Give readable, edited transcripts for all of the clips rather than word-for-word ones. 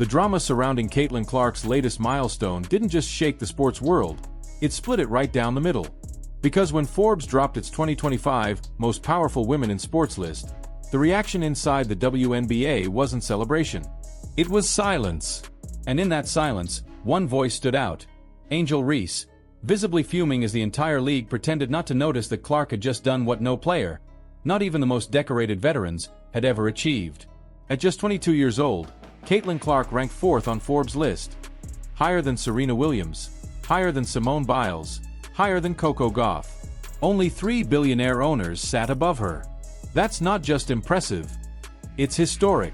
The drama surrounding Caitlin Clark's latest milestone didn't just shake the sports world, it split it right down the middle. Because when Forbes dropped its 2025 Most Powerful Women in Sports list, the reaction inside the WNBA wasn't celebration. It was silence. And in that silence, one voice stood out. Angel Reese, visibly fuming as the entire league pretended not to notice that Clark had just done what no player, not even the most decorated veterans, had ever achieved. At just 22 years old, Caitlin Clark ranked 4th on Forbes' list. Higher than Serena Williams, higher than Simone Biles, higher than Coco Gauff. Only 3 billionaire owners sat above her. That's not just impressive, it's historic.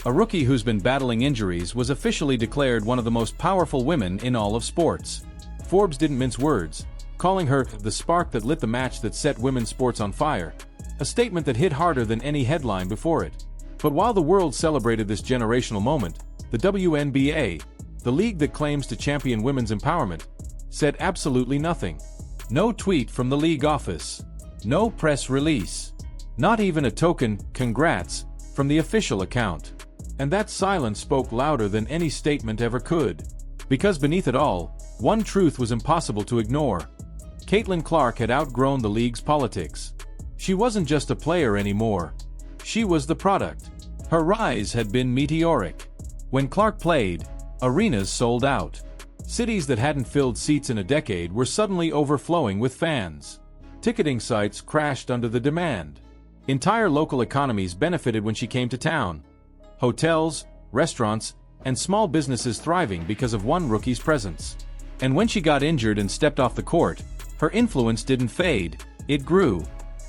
A rookie who's been battling injuries was officially declared one of the most powerful women in all of sports. Forbes didn't mince words, calling her the spark that lit the match that set women's sports on fire, a statement that hit harder than any headline before it. But while the world celebrated this generational moment, the WNBA, the league that claims to champion women's empowerment, said absolutely nothing. No tweet from the league office. No press release. Not even a token "congrats" from the official account. And that silence spoke louder than any statement ever could. Because beneath it all, one truth was impossible to ignore. Caitlin Clark had outgrown the league's politics. She wasn't just a player anymore. She was the product. Her rise had been meteoric. When Clark played, arenas sold out. Cities that hadn't filled seats in a decade were suddenly overflowing with fans. Ticketing sites crashed under the demand. Entire local economies benefited when she came to town. Hotels, restaurants, and small businesses thriving because of one rookie's presence. And when she got injured and stepped off the court, her influence didn't fade, it grew.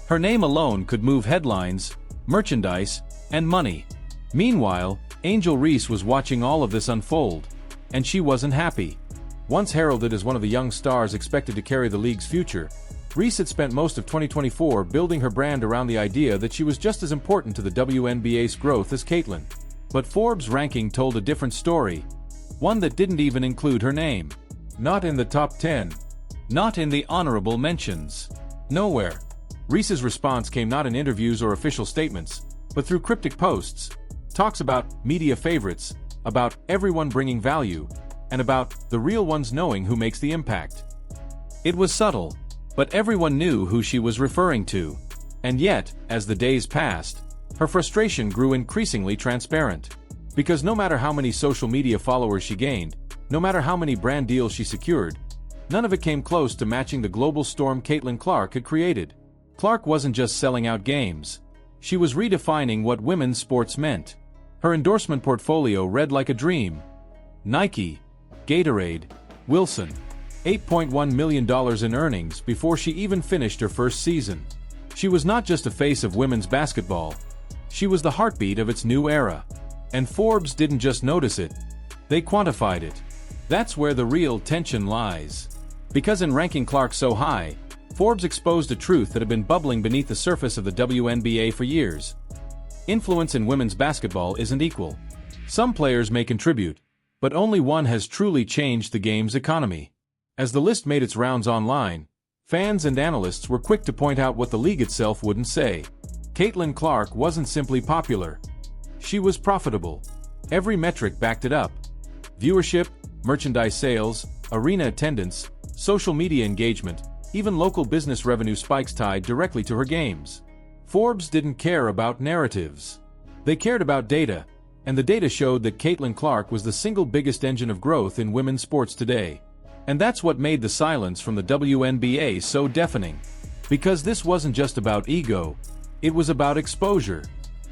Her name alone could move headlines, merchandise, and money. Meanwhile, Angel Reese was watching all of this unfold, and she wasn't happy. Once heralded as one of the young stars expected to carry the league's future, Reese had spent most of 2024 building her brand around the idea that she was just as important to the WNBA's growth as Caitlin. But Forbes' ranking told a different story, one that didn't even include her name. Not in the top 10. Not in the honorable mentions. Nowhere. Reese's response came not in interviews or official statements, but through cryptic posts. Talks about media favorites, about everyone bringing value, and about the real ones knowing who makes the impact. It was subtle, but everyone knew who she was referring to. And yet, as the days passed, her frustration grew increasingly transparent. Because no matter how many social media followers she gained, no matter how many brand deals she secured, none of it came close to matching the global storm Caitlin Clark had created. Clark wasn't just selling out games. She was redefining what women's sports meant. Her endorsement portfolio read like a dream. Nike, Gatorade, Wilson. $8.1 million in earnings before she even finished her first season. She was not just a face of women's basketball. She was the heartbeat of its new era. And Forbes didn't just notice it, they quantified it. That's where the real tension lies. Because in ranking Clark so high, Forbes exposed a truth that had been bubbling beneath the surface of the WNBA for years. Influence in women's basketball isn't equal. Some players may contribute, but only one has truly changed the game's economy. As the list made its rounds online, fans and analysts were quick to point out what the league itself wouldn't say. Caitlin Clark wasn't simply popular. She was profitable. Every metric backed it up. Viewership, merchandise sales, arena attendance, social media engagement, even local business revenue spikes tied directly to her games. Forbes didn't care about narratives. They cared about data, and the data showed that Caitlin Clark was the single biggest engine of growth in women's sports today. And that's what made the silence from the WNBA so deafening. Because this wasn't just about ego, it was about exposure.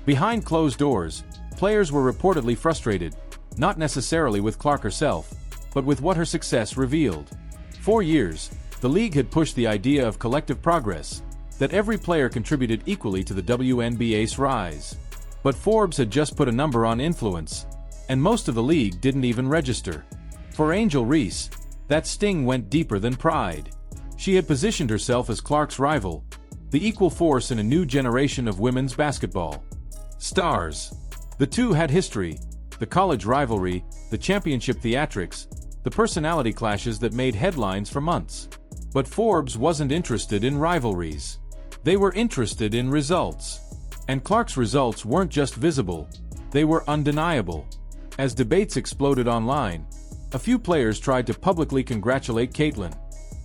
Behind closed doors, players were reportedly frustrated, not necessarily with Clark herself, but with what her success revealed. For years, the league had pushed the idea of collective progress, that every player contributed equally to the WNBA's rise. But Forbes had just put a number on influence, and most of the league didn't even register. For Angel Reese, that sting went deeper than pride. She had positioned herself as Clark's rival, the equal force in a new generation of women's basketball. Stars. The two had history, the college rivalry, the championship theatrics, the personality clashes that made headlines for months. But Forbes wasn't interested in rivalries. They were interested in results. And Clark's results weren't just visible, they were undeniable. As debates exploded online, a few players tried to publicly congratulate Caitlin.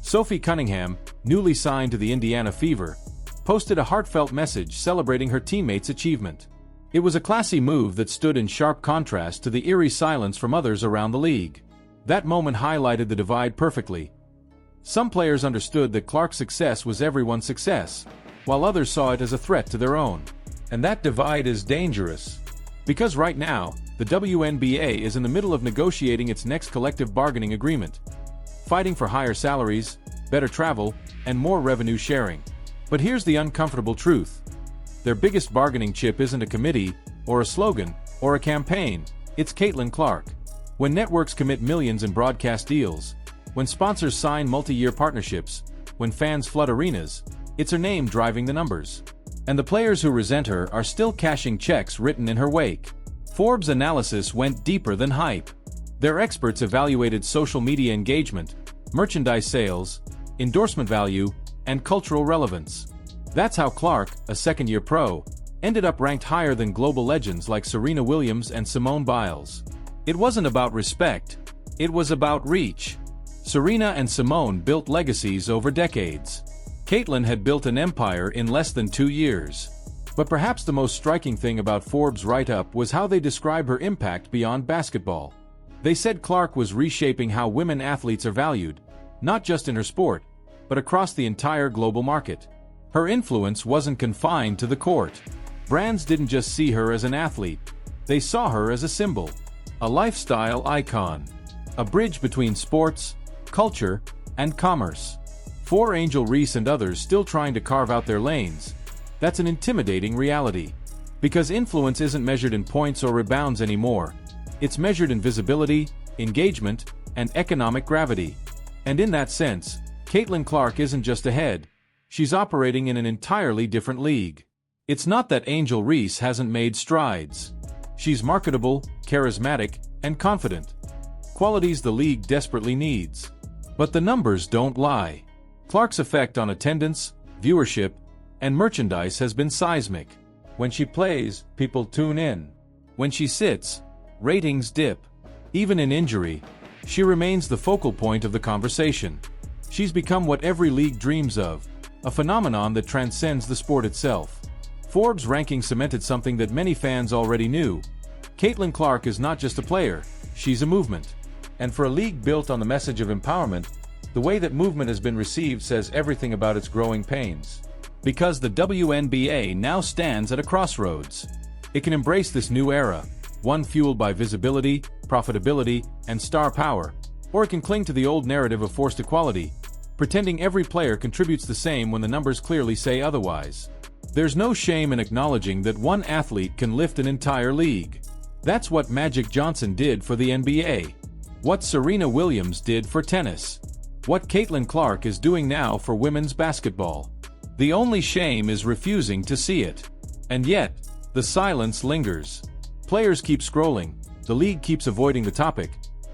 Sophie Cunningham, newly signed to the Indiana Fever, posted a heartfelt message celebrating her teammates' achievement. It was a classy move that stood in sharp contrast to the eerie silence from others around the league. That moment highlighted the divide perfectly. Some players understood that Clark's success was everyone's success, while others saw it as a threat to their own. And that divide is dangerous. Because right now, the WNBA is in the middle of negotiating its next collective bargaining agreement, fighting for higher salaries, better travel, and more revenue sharing. But here's the uncomfortable truth. Their biggest bargaining chip isn't a committee, or a slogan, or a campaign. It's Caitlin Clark. When networks commit millions in broadcast deals, when sponsors sign multi-year partnerships, when fans flood arenas, it's her name driving the numbers. And the players who resent her are still cashing checks written in her wake. Forbes' analysis went deeper than hype. Their experts evaluated social media engagement, merchandise sales, endorsement value, and cultural relevance. That's how Clark, a second-year pro, ended up ranked higher than global legends like Serena Williams and Simone Biles. It wasn't about respect, it was about reach. Serena and Simone built legacies over decades. Caitlin had built an empire in less than 2 years. But perhaps the most striking thing about Forbes' write-up was how they describe her impact beyond basketball. They said Clark was reshaping how women athletes are valued, not just in her sport, but across the entire global market. Her influence wasn't confined to the court. Brands didn't just see her as an athlete, they saw her as a symbol, a lifestyle icon, a bridge between sports, culture, and commerce. For Angel Reese and others still trying to carve out their lanes, that's an intimidating reality. Because influence isn't measured in points or rebounds anymore. It's measured in visibility, engagement, and economic gravity. And in that sense, Caitlin Clark isn't just ahead. She's operating in an entirely different league. It's not that Angel Reese hasn't made strides. She's marketable, charismatic, and confident. Qualities the league desperately needs. But the numbers don't lie. Clark's effect on attendance, viewership, and merchandise has been seismic. When she plays, people tune in. When she sits, ratings dip. Even in injury, she remains the focal point of the conversation. She's become what every league dreams of, a phenomenon that transcends the sport itself. Forbes' ranking cemented something that many fans already knew. Caitlin Clark is not just a player, she's a movement. And for a league built on the message of empowerment, the way that movement has been received says everything about its growing pains. Because the WNBA now stands at a crossroads. It can embrace this new era, one fueled by visibility, profitability, and star power, or it can cling to the old narrative of forced equality, pretending every player contributes the same when the numbers clearly say otherwise. There's no shame in acknowledging that one athlete can lift an entire league. That's what Magic Johnson did for the NBA. What Serena Williams did for tennis. What Caitlin Clark is doing now for women's basketball. The only shame is refusing to see it. And yet, the silence lingers. Players keep scrolling, the league keeps avoiding the topic,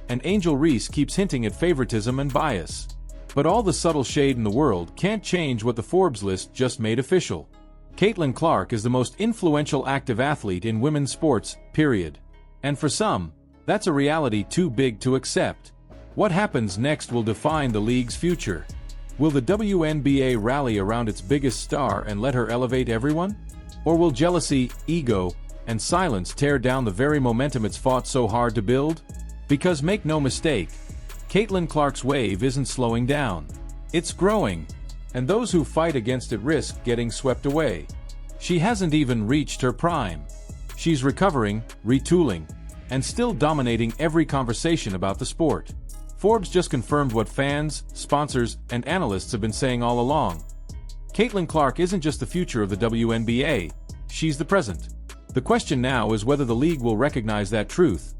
and Angel Reese keeps hinting at favoritism and bias. But all the subtle shade in the world can't change what the Forbes list just made official. Caitlin Clark is the most influential active athlete in women's sports, period. And for some, that's a reality too big to accept. What happens next will define the league's future. Will the WNBA rally around its biggest star and let her elevate everyone? Or will jealousy, ego, and silence tear down the very momentum it's fought so hard to build? Because make no mistake, Caitlin Clark's wave isn't slowing down. It's growing, and those who fight against it risk getting swept away. She hasn't even reached her prime. She's recovering, retooling, and still dominating every conversation about the sport. Forbes just confirmed what fans, sponsors, and analysts have been saying all along. Caitlin Clark isn't just the future of the WNBA, she's the present. The question now is whether the league will recognize that truth,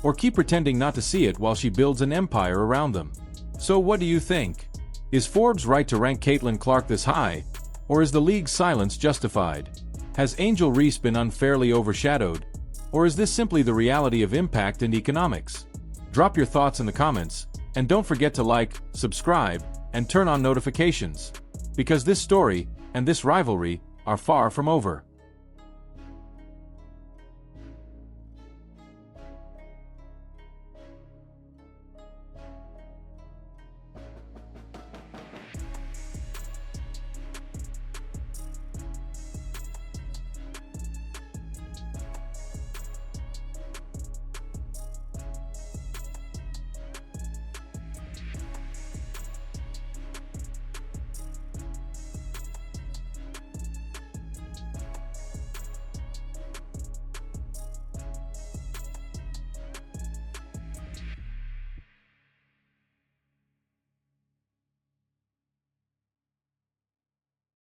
or keep pretending not to see it while she builds an empire around them. So what do you think? Is Forbes right to rank Caitlin Clark this high, or is the league's silence justified? Has Angel Reese been unfairly overshadowed, or is this simply the reality of impact and economics? Drop your thoughts in the comments, and don't forget to like, subscribe, and turn on notifications. Because this story, and this rivalry, are far from over.